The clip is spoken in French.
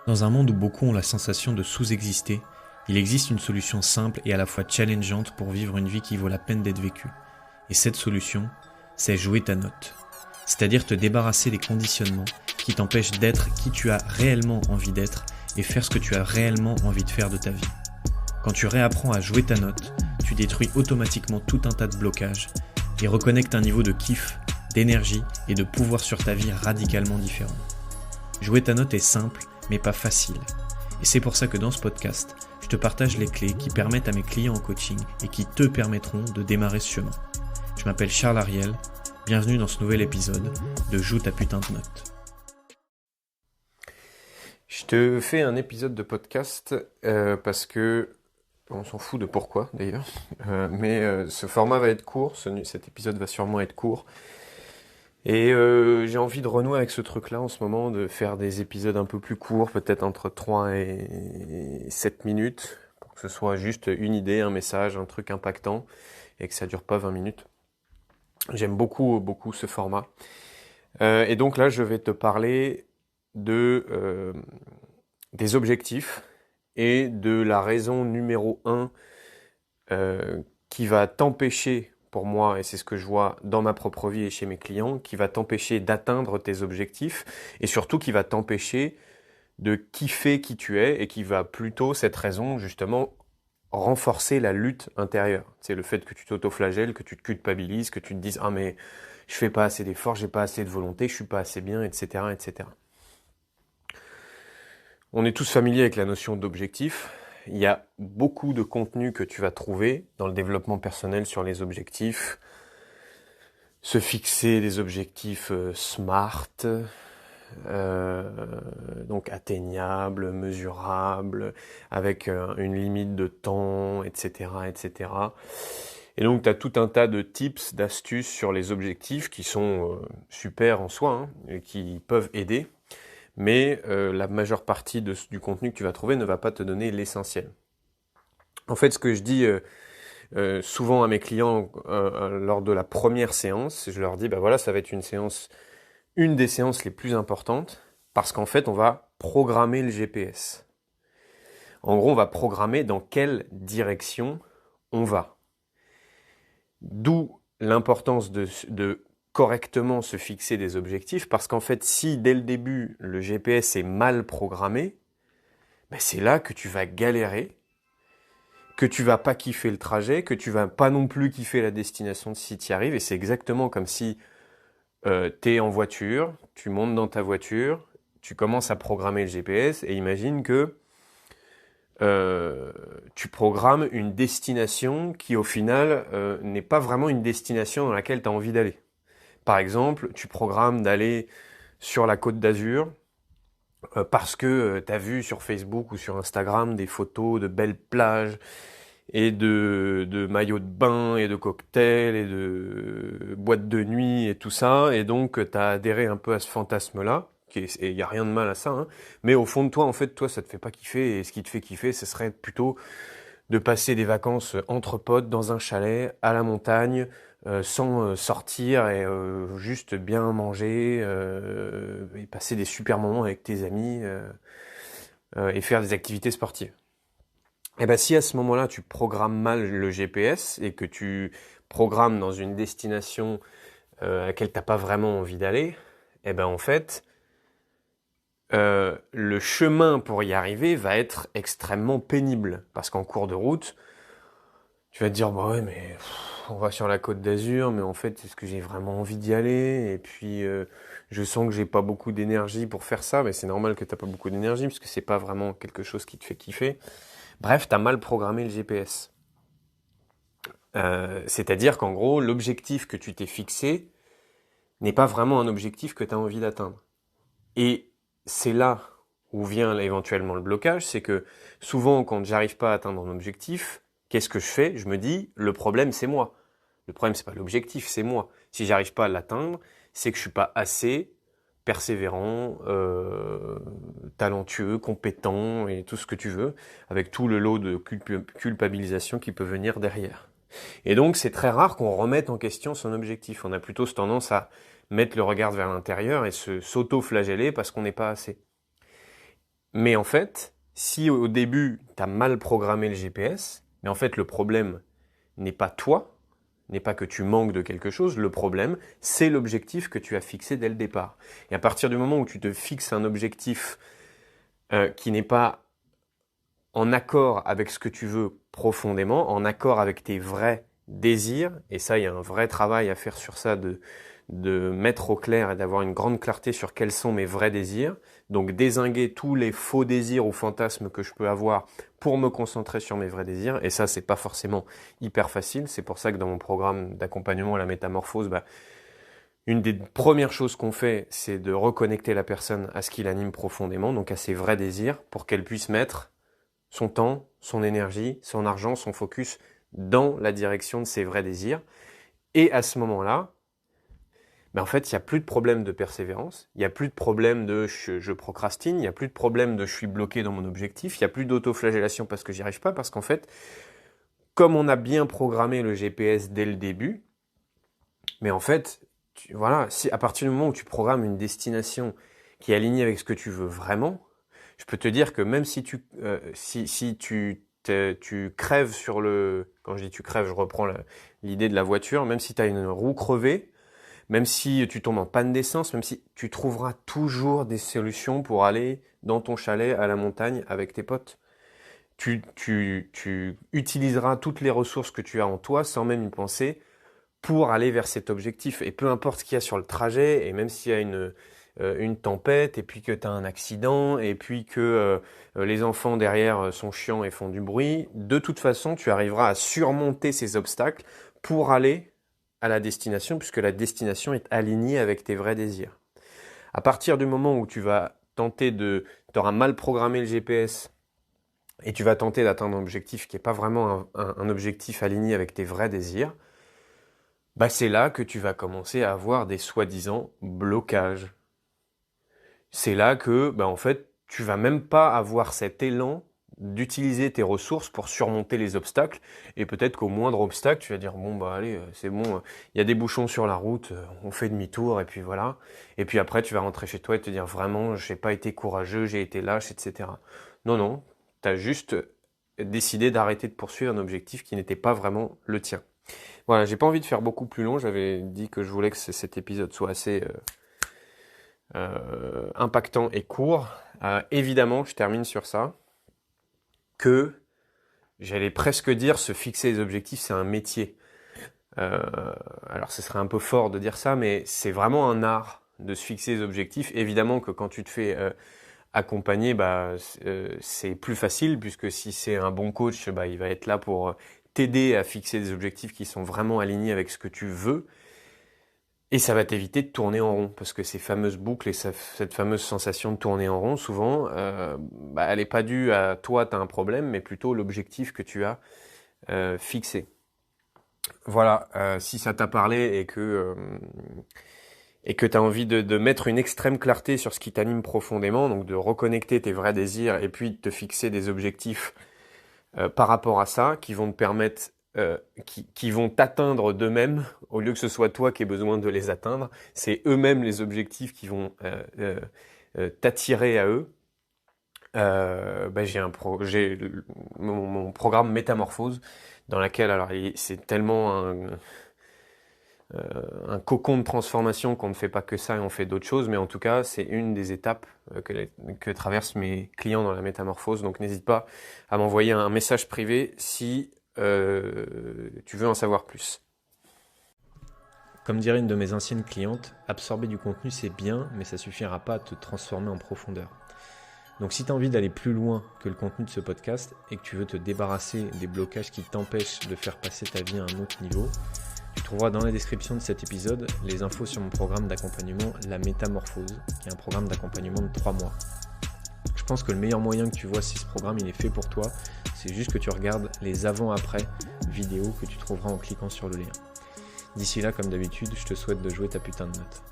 Dans un monde où beaucoup ont la sensation de sous-exister, il existe une solution simple et à la fois challengeante pour vivre une vie qui vaut la peine d'être vécue. Et cette solution, c'est jouer ta note. C'est-à-dire te débarrasser des conditionnements qui t'empêchent d'être qui tu as réellement envie d'être et faire ce que tu as réellement envie de faire de ta vie. Quand tu réapprends à jouer ta note, tu détruis automatiquement tout un tas de blocages et reconnectes un niveau de kiff, d'énergie et de pouvoir sur ta vie radicalement différent. Jouer ta note est simple, mais pas facile. Et c'est pour ça que dans ce podcast, je te partage les clés qui permettent à mes clients en coaching et qui te permettront de démarrer ce chemin. Je m'appelle Charles Ariel, bienvenue dans ce nouvel épisode de Joue ta putain de note. Je te fais un épisode de podcast parce que on s'en fout de pourquoi d'ailleurs, mais ce format va être court, cet épisode va sûrement être court. Et j'ai envie de renouer avec ce truc-là en ce moment, de faire des épisodes un peu plus courts, peut-être entre 3 et 7 minutes, pour que ce soit juste une idée, un message, un truc impactant, et que ça dure pas 20 minutes. J'aime beaucoup ce format. Et donc là, je vais te parler des objectifs et de la raison numéro 1 qui va t'empêcher, pour moi, et c'est ce que je vois dans ma propre vie et chez mes clients, qui va t'empêcher d'atteindre tes objectifs et surtout qui va t'empêcher de kiffer qui tu es et qui va plutôt, cette raison, justement, renforcer la lutte intérieure. C'est le fait que tu t'auto-flagelles, que tu te culpabilises, que tu te dises « Ah mais je fais pas assez d'efforts, j'ai pas assez de volonté, je suis pas assez bien, etc. etc. » On est tous familiers avec la notion d'objectif. Il y a beaucoup de contenu que tu vas trouver dans le développement personnel sur les objectifs. Se fixer des objectifs SMART, donc atteignables, mesurables, avec une limite de temps, etc., etc. Et donc, tu as tout un tas de tips, d'astuces sur les objectifs qui sont super en soi, hein, et qui peuvent aider. Mais la majeure partie du contenu que tu vas trouver ne va pas te donner l'essentiel. En fait, ce que je dis souvent à mes clients lors de la première séance, je leur dis, bah voilà, ça va être une des séances les plus importantes, parce qu'en fait, on va programmer le GPS. En gros, on va programmer dans quelle direction on va. D'où l'importance de correctement se fixer des objectifs, parce qu'en fait, si dès le début, le GPS est mal programmé, ben c'est là que tu vas galérer, que tu vas pas kiffer le trajet, que tu vas pas non plus kiffer la destination si tu y arrives, et c'est exactement comme si tu es en voiture, tu montes dans ta voiture, tu commences à programmer le GPS, et imagine que tu programmes une destination qui au final n'est pas vraiment une destination dans laquelle tu as envie d'aller. Par exemple, tu programmes d'aller sur la Côte d'Azur parce que tu as vu sur Facebook ou sur Instagram des photos de belles plages et de maillots de bain et de cocktails et de boîtes de nuit et tout ça. Et donc, tu as adhéré un peu à ce fantasme-là. Et il n'y a rien de mal à ça. Hein. Mais au fond de toi, en fait, toi, ça te fait pas kiffer. Et ce qui te fait kiffer, ce serait plutôt de passer des vacances entre potes dans un chalet à la montagne, sans sortir et juste bien manger et passer des super moments avec tes amis et faire des activités sportives. Et ben si à ce moment-là tu programmes mal le GPS et que tu programmes dans une destination à laquelle t'as pas vraiment envie d'aller, et ben en fait le chemin pour y arriver va être extrêmement pénible parce qu'en cours de route tu vas te dire, bah ouais, mais on va sur la Côte d'Azur, mais en fait, est-ce que j'ai vraiment envie d'y aller? Et puis, je sens que j'ai pas beaucoup d'énergie pour faire ça, mais c'est normal que t'as pas beaucoup d'énergie, puisque c'est pas vraiment quelque chose qui te fait kiffer. Bref, t'as mal programmé le GPS. C'est-à-dire qu'en gros, l'objectif que tu t'es fixé n'est pas vraiment un objectif que t'as envie d'atteindre. Et c'est là où vient éventuellement le blocage, c'est que souvent, quand j'arrive pas à atteindre un objectif, qu'est-ce que je fais? Je me dis, le problème, c'est moi. Le problème, c'est pas l'objectif, c'est moi. Si j'arrive pas à l'atteindre, c'est que je suis pas assez persévérant, talentueux, compétent et tout ce que tu veux, avec tout le lot de culpabilisation qui peut venir derrière. Et donc, c'est très rare qu'on remette en question son objectif. On a plutôt tendance à mettre le regard vers l'intérieur et s'auto-flageller parce qu'on n'est pas assez. Mais en fait, si au début, tu as mal programmé le GPS, mais en fait, le problème n'est pas toi, n'est pas que tu manques de quelque chose, le problème, c'est l'objectif que tu as fixé dès le départ. Et à partir du moment où tu te fixes un objectif qui n'est pas en accord avec ce que tu veux profondément, en accord avec tes vrais désirs, et ça, il y a un vrai travail à faire sur ça, de mettre au clair et d'avoir une grande clarté sur quels sont mes vrais désirs, donc dézinguer tous les faux désirs ou fantasmes que je peux avoir pour me concentrer sur mes vrais désirs, et ça, c'est pas forcément hyper facile, c'est pour ça que dans mon programme d'accompagnement à la métamorphose, une des premières choses qu'on fait, c'est de reconnecter la personne à ce qui l'anime profondément, donc à ses vrais désirs, pour qu'elle puisse mettre son temps, son énergie, son argent, son focus dans la direction de ses vrais désirs. Et à ce moment-là, en fait, il n'y a plus de problème de persévérance, il n'y a plus de problème de je procrastine, il n'y a plus de problème de je suis bloqué dans mon objectif, il n'y a plus d'autoflagellation parce que j'y arrive pas, parce qu'en fait, comme on a bien programmé le GPS dès le début, mais en fait, si à partir du moment où tu programmes une destination qui est alignée avec ce que tu veux vraiment, je peux te dire que même si tu crèves sur le... Quand je dis tu crèves, je reprends l'idée de la voiture, même si tu as une roue crevée, même si tu tombes en panne d'essence, même si tu trouveras toujours des solutions pour aller dans ton chalet à la montagne avec tes potes. Tu utiliseras toutes les ressources que tu as en toi sans même y penser pour aller vers cet objectif. Et peu importe ce qu'il y a sur le trajet, et même s'il y a une tempête, et puis que tu as un accident, et puis que les enfants derrière sont chiants et font du bruit, de toute façon, tu arriveras à surmonter ces obstacles pour aller à la destination, puisque la destination est alignée avec tes vrais désirs. À partir du moment où tu vas tenter tu auras mal programmé le GPS, et tu vas tenter d'atteindre un objectif qui n'est pas vraiment un objectif aligné avec tes vrais désirs, c'est là que tu vas commencer à avoir des soi-disant blocages. C'est là que, en fait, tu vas même pas avoir cet élan d'utiliser tes ressources pour surmonter les obstacles. Et peut-être qu'au moindre obstacle, tu vas dire, allez, c'est bon, il y a des bouchons sur la route, on fait demi-tour, et puis voilà. Et puis après, tu vas rentrer chez toi et te dire, vraiment, j'ai pas été courageux, j'ai été lâche, etc. Non, tu as juste décidé d'arrêter de poursuivre un objectif qui n'était pas vraiment le tien. Voilà, j'ai pas envie de faire beaucoup plus long, j'avais dit que je voulais que cet épisode soit assez impactant et court. Évidemment, je termine sur ça, que j'allais presque dire se fixer des objectifs, c'est un métier. Alors ce serait un peu fort de dire ça, mais c'est vraiment un art de se fixer des objectifs. Évidemment que quand tu te fais accompagner, c'est plus facile, puisque si c'est un bon coach, il va être là pour t'aider à fixer des objectifs qui sont vraiment alignés avec ce que tu veux. Et ça va t'éviter de tourner en rond, parce que ces fameuses boucles et cette fameuse sensation de tourner en rond, souvent, elle n'est pas due à toi, tu as un problème, mais plutôt l'objectif que tu as fixé. Voilà, si ça t'a parlé et que tu as envie de mettre une extrême clarté sur ce qui t'anime profondément, donc de reconnecter tes vrais désirs et puis de te fixer des objectifs par rapport à ça, qui vont te permettre, qui vont t'atteindre d'eux-mêmes, au lieu que ce soit toi qui aies besoin de les atteindre, c'est eux-mêmes les objectifs qui vont t'attirer à eux. J'ai mon programme Métamorphose, dans laquelle, alors c'est tellement un cocon de transformation qu'on ne fait pas que ça et on fait d'autres choses, mais en tout cas c'est une des étapes que traversent mes clients dans la métamorphose, donc n'hésite pas à m'envoyer un message privé si tu veux en savoir plus. Comme dirait une de mes anciennes clientes, absorber du contenu c'est bien, mais ça suffira pas à te transformer en profondeur. Donc si tu as envie d'aller plus loin que le contenu de ce podcast et que tu veux te débarrasser des blocages qui t'empêchent de faire passer ta vie à un autre niveau, tu trouveras dans la description de cet épisode les infos sur mon programme d'accompagnement La Métamorphose, qui est un programme d'accompagnement de 3 mois. Je pense que le meilleur moyen que tu vois si ce programme il est fait pour toi, c'est juste que tu regardes les avant-après vidéos que tu trouveras en cliquant sur le lien. D'ici là, comme d'habitude, je te souhaite de jouer ta putain de note.